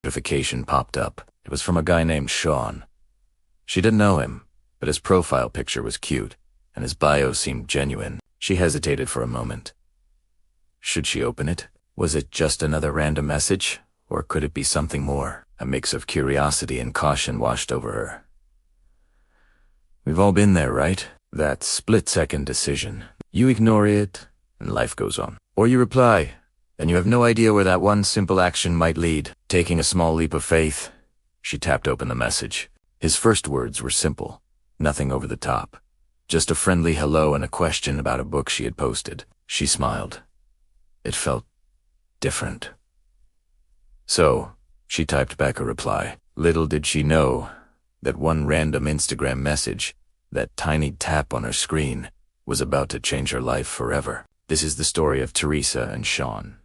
Notification popped up. It was from a guy named Sean. She didn't know him, but his profile picture was cute, and his bio seemed genuine. She hesitated for a moment. Should she open it? Was it just another random message, or could it be something more? A mix of curiosity and caution washed over her. We've all been there, right? That split-second decision. You ignore it, and life goes on. Or you reply, and you have no idea where that one simple action might lead. Taking a small leap of faith, she tapped open the message. His first words were simple, nothing over the top. Just a friendly hello and a question about a book she had posted. She smiled. It felt different. So, she typed back a reply. Little did she know that one random Instagram message, that tiny tap on her screen, was about to change her life forever. This is the story of Teresa and Sean.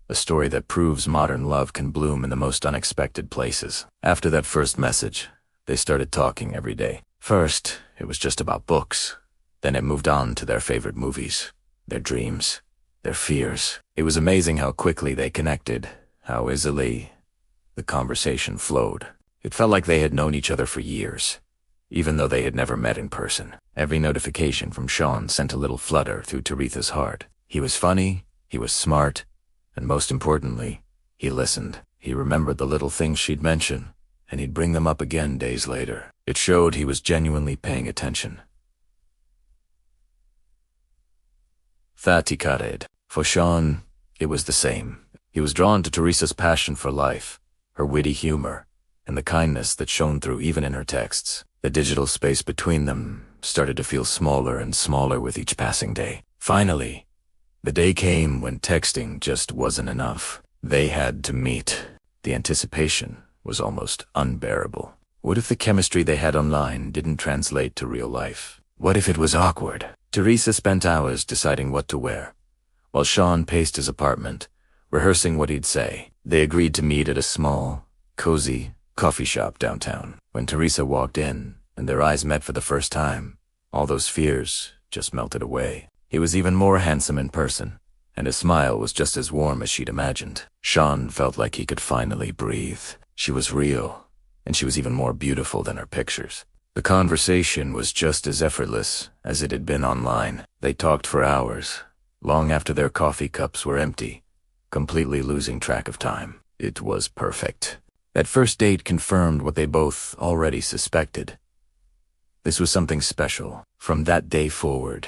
A story that proves modern love can bloom in the most unexpected places. After that first message, they started talking every day. First, it was just about books. Then it moved on to their favorite movies, their dreams, their fears. It was amazing how quickly they connected, how easily the conversation flowed. It felt like they had known each other for years, even though they had never met in person. Every notification from Sean sent a little flutter through Teresa's heart. He was funny, he was smart, and most importantly, he listened. He remembered the little things she'd mention, and he'd bring them up again days later. It showed he was genuinely paying attention. Fatikared. For Sean, it was the same. He was drawn to Teresa's passion for life, her witty humor, and the kindness that shone through even in her texts. The digital space between them started to feel smaller and smaller with each passing day. Finally, the day came when texting just wasn't enough. They had to meet. The anticipation was almost unbearable. What if the chemistry they had online didn't translate to real life? What if it was awkward? Teresa spent hours deciding what to wear, while Sean paced his apartment, rehearsing what he'd say. They agreed to meet at a small, cozy coffee shop downtown. When Teresa walked in, and their eyes met for the first time, all those fears just melted away. He was even more handsome in person, and his smile was just as warm as she'd imagined. Sean felt like he could finally breathe. She was real, and she was even more beautiful than her pictures. The conversation was just as effortless as it had been online. They talked for hours, long after their coffee cups were empty, completely losing track of time. It was perfect. That first date confirmed what they both already suspected. This was something special. From that day forward,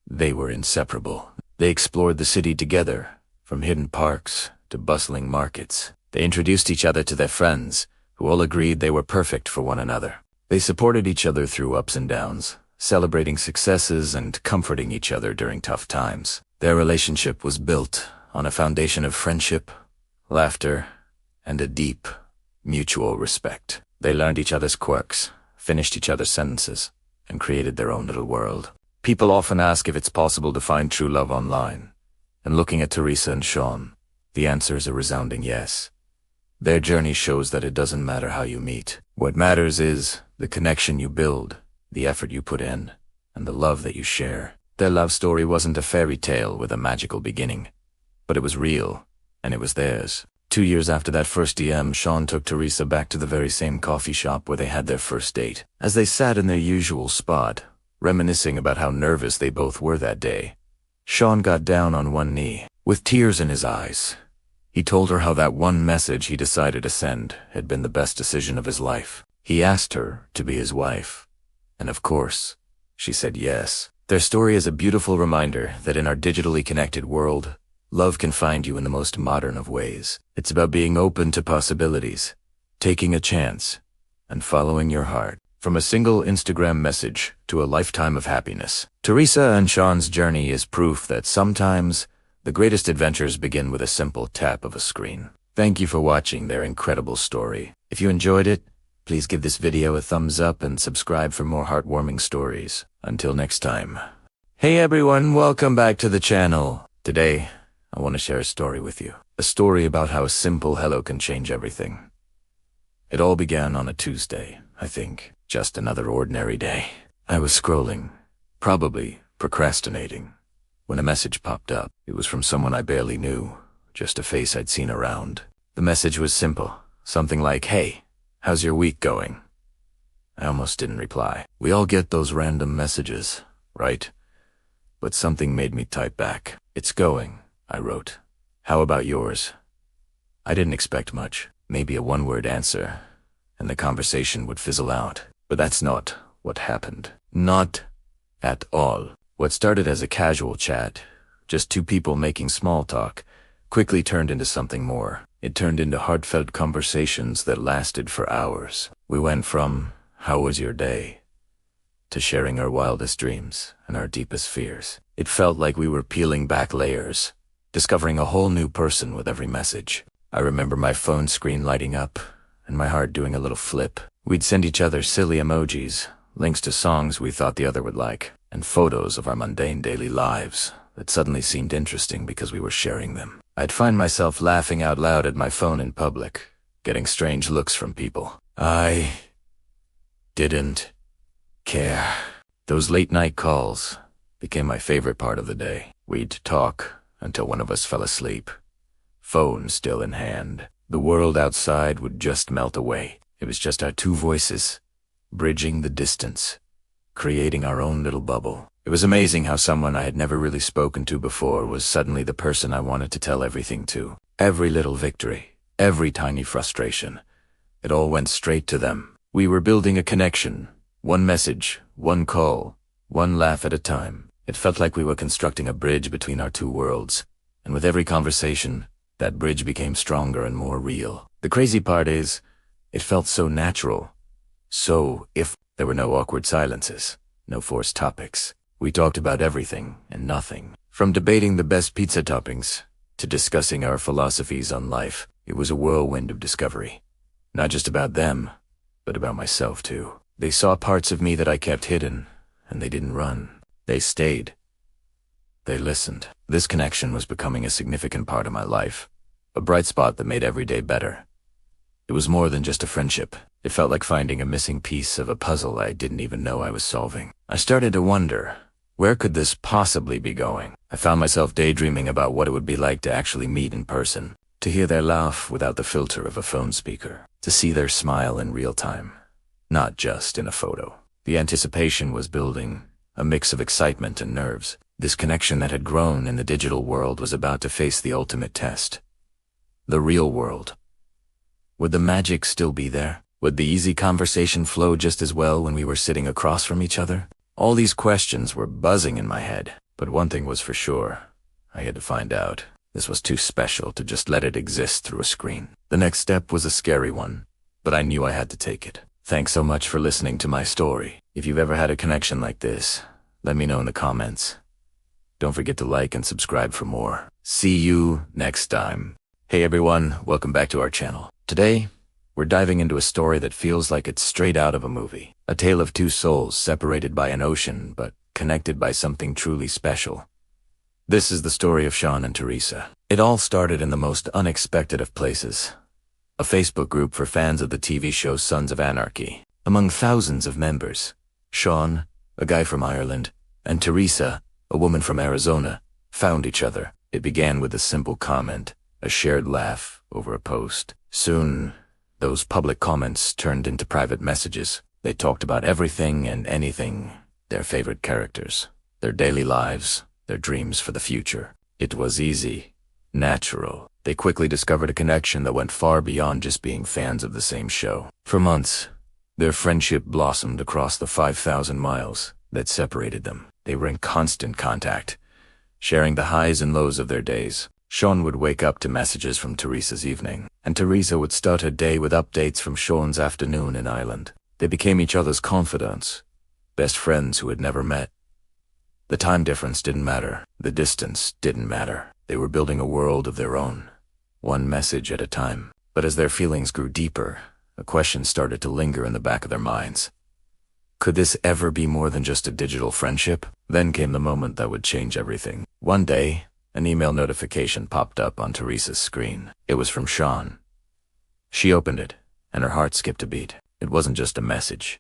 they were inseparable. They explored the city together, from hidden parks to bustling markets. They introduced each other to their friends, who all agreed they were perfect for one another. They supported each other through ups and downs, celebrating successes and comforting each other during tough times. Their relationship was built on a foundation of friendship, laughter, and a deep, mutual respect. They learned each other's quirks, finished each other's sentences, and created their own little world. People often ask if it's possible to find true love online, and looking at Teresa and Sean, the answer is a resounding yes. Their journey shows that it doesn't matter how you meet. What matters is the connection you build, the effort you put in, and the love that you share. Their love story wasn't a fairy tale with a magical beginning, but it was real, and it was theirs. 2 years after that first DM, Sean took Teresa back to the very same coffee shop where they had their first date. As they sat in their usual spot, reminiscing about how nervous they both were that day, Sean got down on one knee. With tears in his eyes, he told her how that one message he decided to send had been the best decision of his life. He asked her to be his wife, and of course, she said yes. Their story is a beautiful reminder that in our digitally connected world, love can find you in the most modern of ways. It's about being open to possibilities, taking a chance, and following your heart. From a single Instagram message to a lifetime of happiness, Teresa and Sean's journey is proof that sometimes the greatest adventures begin with a simple tap of a screen. Thank you for watching their incredible story. If you enjoyed it, please give this video a thumbs up and subscribe for more heartwarming stories. Until next time. Hey everyone, welcome back to the channel. Today, I want to share a story with you. A story about how a simple hello can change everything. It all began on a Tuesday, I think. Just another ordinary day. I was scrolling, probably procrastinating, when a message popped up. It was from someone I barely knew, just a face I'd seen around. The message was simple, Something like, "Hey, how's your week going?" I almost didn't reply. We all get those random messages, right? But something made me type back. "It's going," I wrote. "How about yours?" I didn't expect much. Maybe a one-word answer, and the conversation would fizzle out. But that's not what happened. Not at all. What started as a casual chat, just two people making small talk, quickly turned into something more. It turned into heartfelt conversations that lasted for hours. We went from, "How was your day?" to sharing our wildest dreams and our deepest fears. It felt like we were peeling back layers, discovering a whole new person with every message. I remember my phone screen lighting up and my heart doing a little flip. We'd send each other silly emojis, links to songs we thought the other would like, and photos of our mundane daily lives that suddenly seemed interesting because we were sharing them. I'd find myself laughing out loud at my phone in public, getting strange looks from people. I didn't care. Those late-night calls became my favorite part of the day. We'd talk until one of us fell asleep, phone still in hand. The world outside would just melt away. It was just our two voices, bridging the distance, creating our own little bubble. It was amazing how someone I had never really spoken to before was suddenly the person I wanted to tell everything to. Every little victory, every tiny frustration, it all went straight to them. We were building a connection, one message, one call, one laugh at a time. It felt like we were constructing a bridge between our two worlds, and with every conversation, that bridge became stronger and more real. The crazy part is, it felt so natural. So if there were no awkward silences, no forced topics. We talked about everything and nothing. From debating the best pizza toppings to discussing our philosophies on life, it was a whirlwind of discovery. Not just about them, but about myself too. They saw parts of me that I kept hidden, and they didn't run. They stayed. They listened. This connection was becoming a significant part of my life, a bright spot that made every day better. It was more than just a friendship. It felt like finding a missing piece of a puzzle I didn't even know I was solving. I started to wonder, where could this possibly be going? I found myself daydreaming about what it would be like to actually meet in person, to hear their laugh without the filter of a phone speaker, to see their smile in real time, not just in a photo. The anticipation was building, a mix of excitement and nerves. This connection that had grown in the digital world was about to face the ultimate test. The real world. Would the magic still be there? Would the easy conversation flow just as well when we were sitting across from each other? All these questions were buzzing in my head, but one thing was for sure. I had to find out. This was too special to just let it exist through a screen. The next step was a scary one, but I knew I had to take it. Thanks so much for listening to my story. If you've ever had a connection like this, let me know in the comments. Don't forget to like and subscribe for more. See you next time. Hey everyone, welcome back to our channel. Today, we're diving into a story that feels like it's straight out of a movie. A tale of two souls separated by an ocean, but connected by something truly special. This is the story of Sean and Teresa. It all started in the most unexpected of places. A Facebook group for fans of the TV show Sons of Anarchy. Among thousands of members, Sean, a guy from Ireland, and Teresa, a woman from Arizona, found each other. It began with a simple comment, a shared laugh over a post. Soon, those public comments turned into private messages. They talked about everything and anything, their favorite characters, their daily lives, their dreams for the future. It was easy, natural. They quickly discovered a connection that went far beyond just being fans of the same show. For months, their friendship blossomed across the 5,000 miles that separated them. They were in constant contact, sharing the highs and lows of their days. Sean would wake up to messages from Teresa's evening, and Teresa would start her day with updates from Sean's afternoon in Ireland. They became each other's confidants, best friends who had never met. The time difference didn't matter. The distance didn't matter. They were building a world of their own, one message at a time. But as their feelings grew deeper, a question started to linger in the back of their minds. Could this ever be more than just a digital friendship? Then came the moment that would change everything. One day, an email notification popped up on Teresa's screen. It was from Sean. She opened it, and her heart skipped a beat. It wasn't just a message.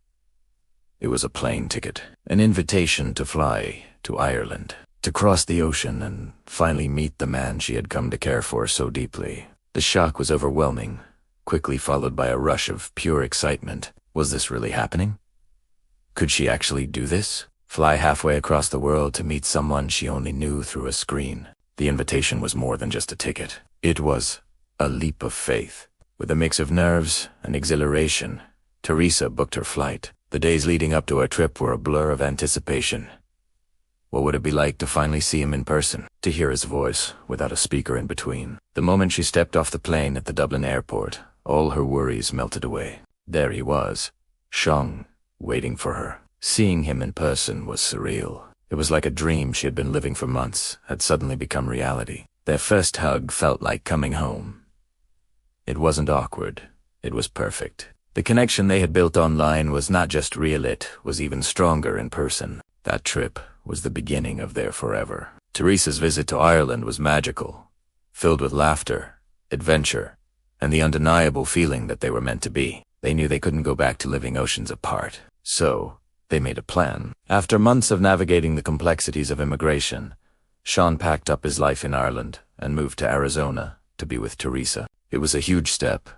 It was a plane ticket, an invitation to fly to Ireland, to cross the ocean and finally meet the man she had come to care for so deeply. The shock was overwhelming. quickly followed by a rush of pure excitement. Was this really happening? Could she actually do this? Fly halfway across the world to meet someone she only knew through a screen. The invitation was more than just a ticket. It was a leap of faith. With a mix of nerves and exhilaration, Teresa booked her flight. The days leading up to our trip were a blur of anticipation. What would it be like to finally see him in person, to hear his voice without a speaker in between? The moment she stepped off the plane at the Dublin airport, all her worries melted away. There he was, Sean, waiting for her. Seeing him in person was surreal. It was like a dream she had been living for months had suddenly become reality. Their first hug felt like coming home. It wasn't awkward. It was perfect. The connection they had built online was not just real, it was even stronger in person. That trip was the beginning of their forever. Teresa's visit to Ireland was magical, filled with laughter, adventure, and the undeniable feeling that they were meant to be. They knew they couldn't go back to living oceans apart. So, they made a plan. After months of navigating the complexities of immigration, Sean packed up his life in Ireland and moved to Arizona to be with Teresa. It was a huge step,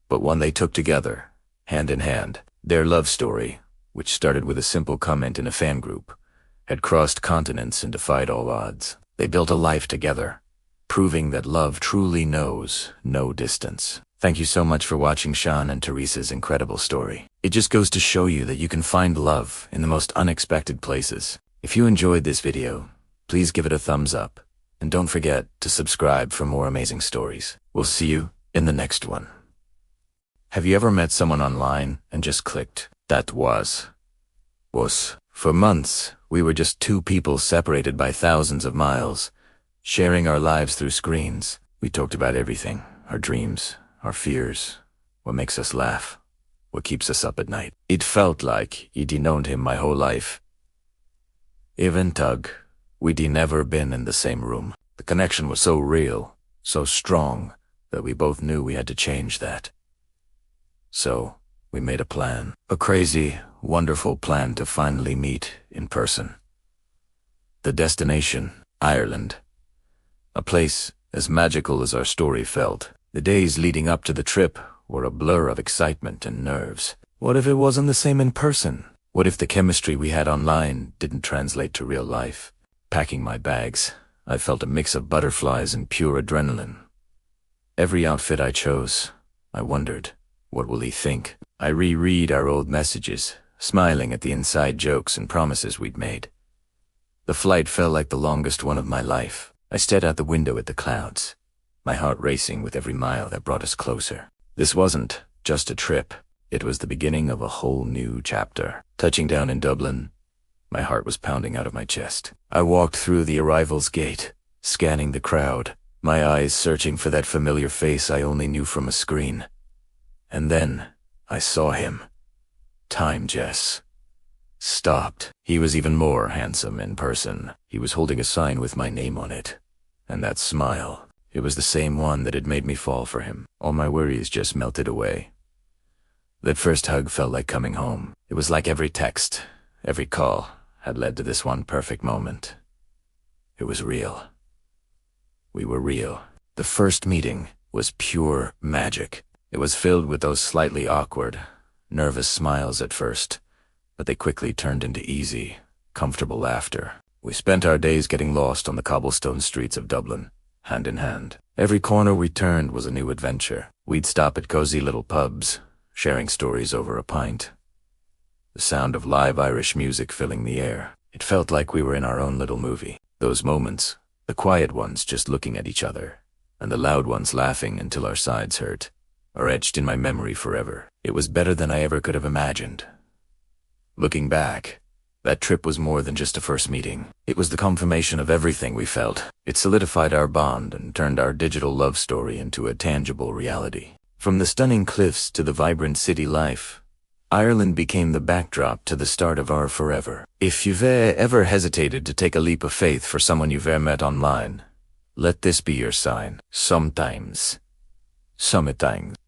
but one they took together, hand in hand. Their love story, which started with a simple comment in a fan group, had crossed continents and defied all odds. They built a life together, proving that love truly knows no distance. Thank you so much for watching Sean and Teresa's incredible story. It just goes to show you that you can find love in the most unexpected places. If you enjoyed this video, please give it a thumbs up, and don't forget to subscribe for more amazing stories. We'll see you in the next one. Have you ever met someone online and just clicked? That was. For months, we were just two people separated by thousands of miles, sharing our lives through screens. We talked about everything, our dreams, our fears, what makes us laugh, what keeps us up at night. It felt like I'd known him my whole life. Even Tug, we'd never been in the same room. The connection was so real, so strong, that we both knew we had to change that. So, we made a plan. A crazy, wonderful plan to finally meet in person. The destination, Ireland. A place as magical as our story felt. The days leading up to the trip were a blur of excitement and nerves. What if it wasn't the same in person? What if the chemistry we had online didn't translate to real life? Packing my bags, I felt a mix of butterflies and pure adrenaline. Every outfit I chose, I wondered, what will he think? I reread our old messages, smiling at the inside jokes and promises we'd made. The flight felt like the longest one of my life. I stared out the window at the clouds, my heart racing with every mile that brought us closer. This wasn't just a trip. It was the beginning of a whole new chapter. Touching down in Dublin, my heart was pounding out of my chest. I walked through the arrivals gate, scanning the crowd, my eyes searching for that familiar face I only knew from a screen. And then, I saw him. Time just stopped. He was even more handsome in person. He was holding a sign with my name on it. And that smile, it was the same one that had made me fall for him. All my worries just melted away. That first hug felt like coming home. It was like every text, every call, had led to this one perfect moment. It was real. We were real. The first meeting was pure magic. It was filled with those slightly awkward, nervous smiles at first, but they quickly turned into easy, comfortable laughter. We spent our days getting lost on the cobblestone streets of Dublin, hand in hand. Every corner we turned was a new adventure. We'd stop at cozy little pubs, sharing stories over a pint. The sound of live Irish music filling the air. It felt like we were in our own little movie. Those moments, the quiet ones just looking at each other, and the loud ones laughing until our sides hurt, are etched in my memory forever. It was better than I ever could have imagined. Looking back, that trip was more than just a first meeting. It was the confirmation of everything we felt. It solidified our bond and turned our digital love story into a tangible reality. From the stunning cliffs to the vibrant city life, Ireland became the backdrop to the start of our forever. If you've ever hesitated to take a leap of faith for someone you've ever met online, let this be your sign. Sometimes,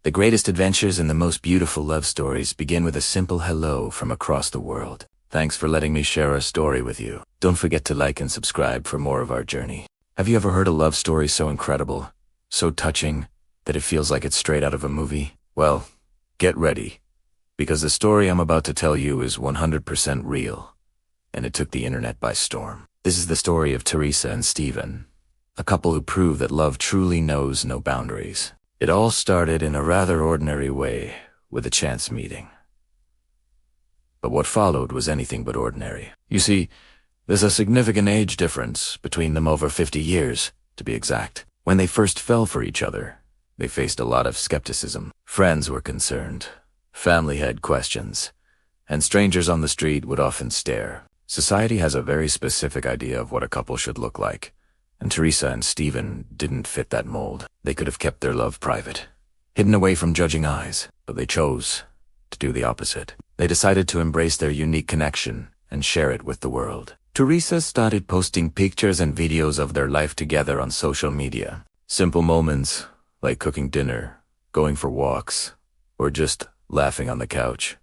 the greatest adventures and the most beautiful love stories begin with a simple hello from across the world. Thanks for letting me share our story with you. Don't forget to like and subscribe for more of our journey. Have you ever heard a love story so incredible, so touching, that it feels like it's straight out of a movie? Well, get ready, because the story I'm about to tell you is 100% real, and it took the internet by storm. This is the story of Teresa and Steven, a couple who prove that love truly knows no boundaries. It all started in a rather ordinary way, with a chance meeting. But what followed was anything but ordinary. You see, there's a significant age difference between them, over 50 years, to be exact. When they first fell for each other, they faced a lot of skepticism. Friends were concerned, family had questions, and strangers on the street would often stare. Society has a very specific idea of what a couple should look like, and Teresa and Steven didn't fit that mold. They could have kept their love private, hidden away from judging eyes, but they chose to do the opposite. They decided to embrace their unique connection and share it with the world. Teresa started posting pictures and videos of their life together on social media. Simple moments like cooking dinner, going for walks, or just laughing on the couch.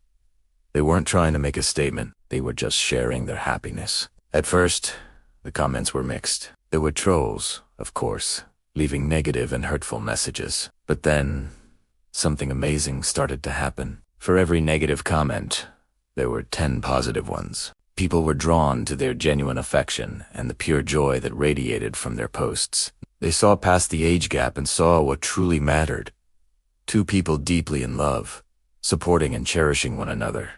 They weren't trying to make a statement, they were just sharing their happiness. At first, the comments were mixed. There were trolls, of course, leaving negative and hurtful messages. But then, something amazing started to happen. For every negative comment, there were 10 positive ones. People were drawn to their genuine affection and the pure joy that radiated from their posts. They saw past the age gap and saw what truly mattered. Two people deeply in love, supporting and cherishing one another.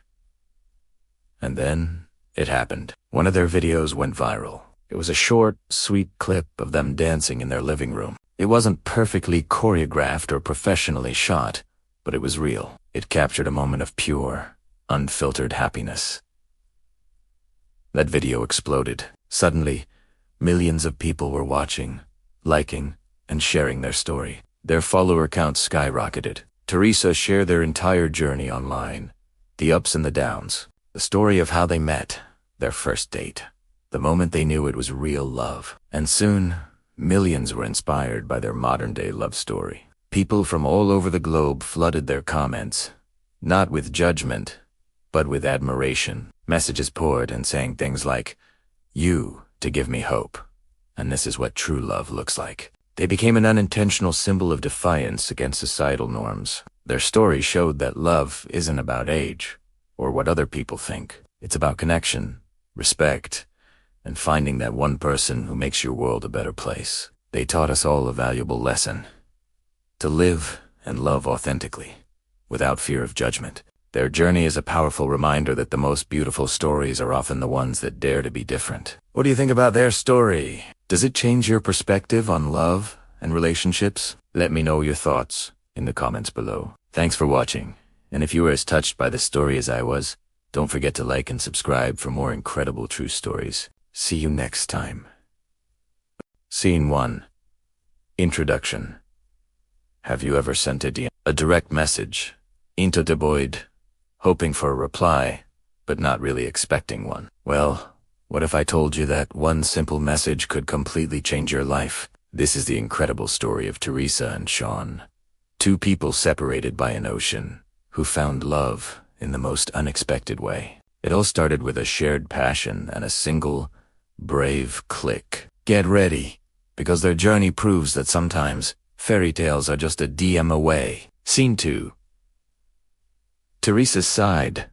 And then, it happened. One of their videos went viral. It was a short, sweet clip of them dancing in their living room. It wasn't perfectly choreographed or professionally shot, but it was real. It captured a moment of pure, unfiltered happiness. That video exploded. Suddenly, millions of people were watching, liking, and sharing their story. Their follower count skyrocketed. Teresa shared their entire journey online, the ups and the downs, the story of how they met, their first date, the moment they knew it was real love. And soon, millions were inspired by their modern-day love story. People from all over the globe flooded their comments, not with judgment, but with admiration. Messages poured and saying things like, "You to give me hope, and this is what true love looks like." They became an unintentional symbol of defiance against societal norms. Their story showed that love isn't about age or what other people think. It's about connection, respect, and finding that one person who makes your world a better place. They taught us all a valuable lesson: to live and love authentically, without fear of judgment. Their journey is a powerful reminder that the most beautiful stories are often the ones that dare to be different. What do you think about their story? Does it change your perspective on love and relationships? Let me know your thoughts in the comments below. Thanks for watching, and if you were as touched by the story as I was, don't forget to like and subscribe for more incredible true stories. See you next time. Scene 1. Introduction. Have you ever sent a direct message into the void, hoping for a reply, but not really expecting one? Well, what if I told you that one simple message could completely change your life? This is the incredible story of Teresa and Sean, two people separated by an ocean, who found love in the most unexpected way. It all started with a shared passion and a single, brave click. Get ready, because their journey proves that sometimes fairy tales are just a DM away. Scene 2. Teresa's side.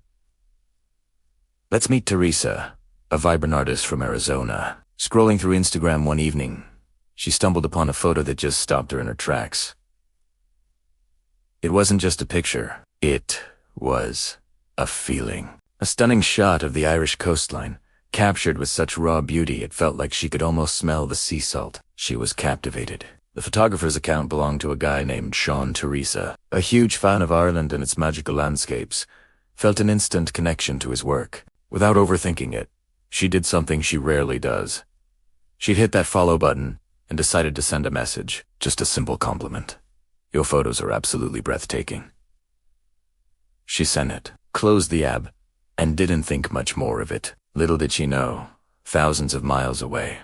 Let's meet Teresa, a vibrant artist from Arizona. Scrolling through Instagram one evening, she stumbled upon a photo that just stopped her in her tracks. It wasn't just a picture. It was a feeling. A stunning shot of the Irish coastline, captured with such raw beauty it felt like she could almost smell the sea salt. She was captivated. The photographer's account belonged to a guy named Sean. Teresa, a huge fan of Ireland and its magical landscapes, felt an instant connection to his work. Without overthinking it, she did something she rarely does. She'd hit that follow button and decided to send a message, just a simple compliment. "Your photos are absolutely breathtaking." She sent it, closed the app, and didn't think much more of it. Little did she know, thousands of miles away,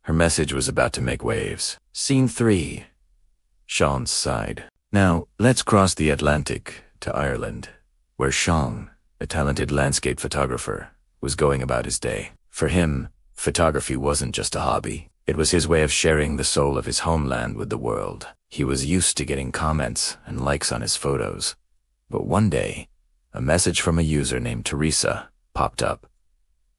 her message was about to make waves. Scene 3. Sean's side. Now, let's cross the Atlantic to Ireland, where Sean, a talented landscape photographer, was going about his day. For him, photography wasn't just a hobby. It was his way of sharing the soul of his homeland with the world. He was used to getting comments and likes on his photos, But one day, a message from a user named Teresa popped up.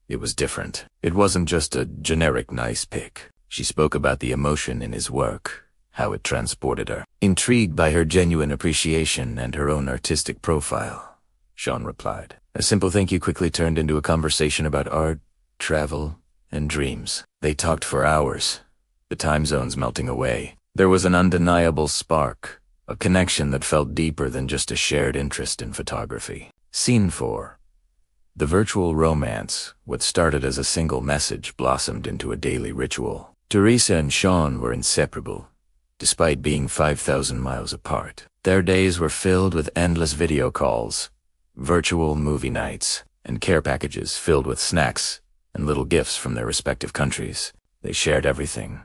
It was different. It wasn't just a generic nice pic. She spoke about the emotion in his work, how it transported her. Intrigued by her genuine appreciation and her own artistic profile, Sean replied. A simple thank you quickly turned into a conversation about art, travel, and dreams. They talked for hours, the time zones melting away. There was an undeniable spark, a connection that felt deeper than just a shared interest in photography. Scene 4. The virtual romance, what started as a single message, blossomed into a daily ritual. Teresa and Sean were inseparable, despite being 5,000 miles apart. Their days were filled with endless video calls, virtual movie nights, and care packages filled with snacks and little gifts from their respective countries. They shared everything,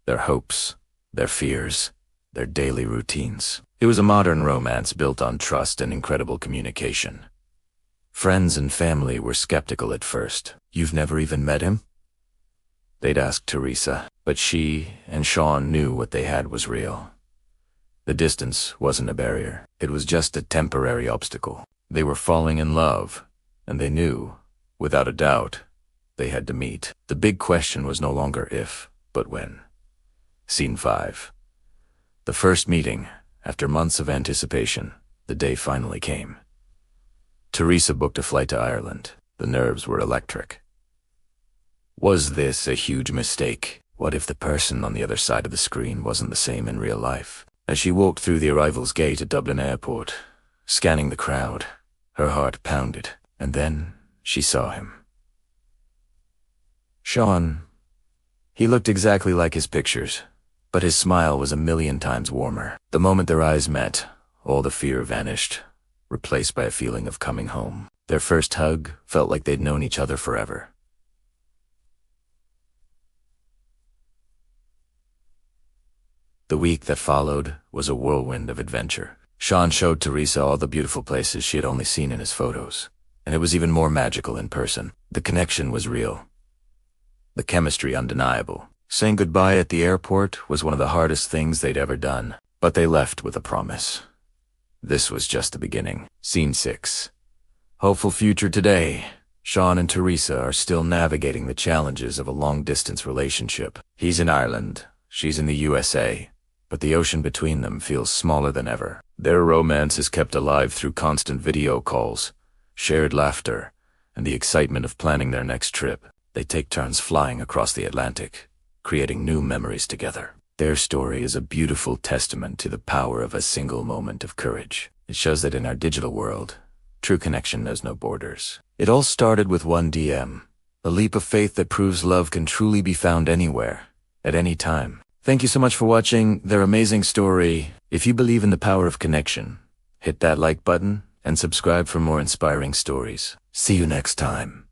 their hopes, their fears, their daily routines. It was a modern romance built on trust and incredible communication. Friends and family were skeptical at first. "You've never even met him?" they'd ask Teresa, but she and Sean knew what they had was real. The distance wasn't a barrier. It was just a temporary obstacle. They were falling in love, and they knew, without a doubt, they had to meet. The big question was no longer if, but when. Scene 5. The first meeting, after months of anticipation, the day finally came. Teresa booked a flight to Ireland. The nerves were electric. Was this a huge mistake? What if the person on the other side of the screen wasn't the same in real life? As she walked through the arrivals gate at Dublin Airport, scanning the crowd, her heart pounded, and then she saw him. Sean. He looked exactly like his pictures, but his smile was a million times warmer. The moment their eyes met, all the fear vanished, replaced by a feeling of coming home. Their first hug felt like they'd known each other forever. The week that followed was a whirlwind of adventure. Sean showed Teresa all the beautiful places she had only seen in his photos, and it was even more magical in person. The connection was real, the chemistry undeniable. Saying goodbye at the airport was one of the hardest things they'd ever done, but they left with a promise. This was just the beginning. Scene 6. Hopeful future today. Sean and Teresa are still navigating the challenges of a long-distance relationship. He's in Ireland, she's in the USA, but the ocean between them feels smaller than ever. Their romance is kept alive through constant video calls, shared laughter, and the excitement of planning their next trip. They take turns flying across the Atlantic, creating new memories together. Their story is a beautiful testament to the power of a single moment of courage. It shows that in our digital world, true connection knows no borders. It all started with one DM, a leap of faith that proves love can truly be found anywhere, at any time. Thank you so much for watching their amazing story. If you believe in the power of connection, hit that like button and subscribe for more inspiring stories. See you next time.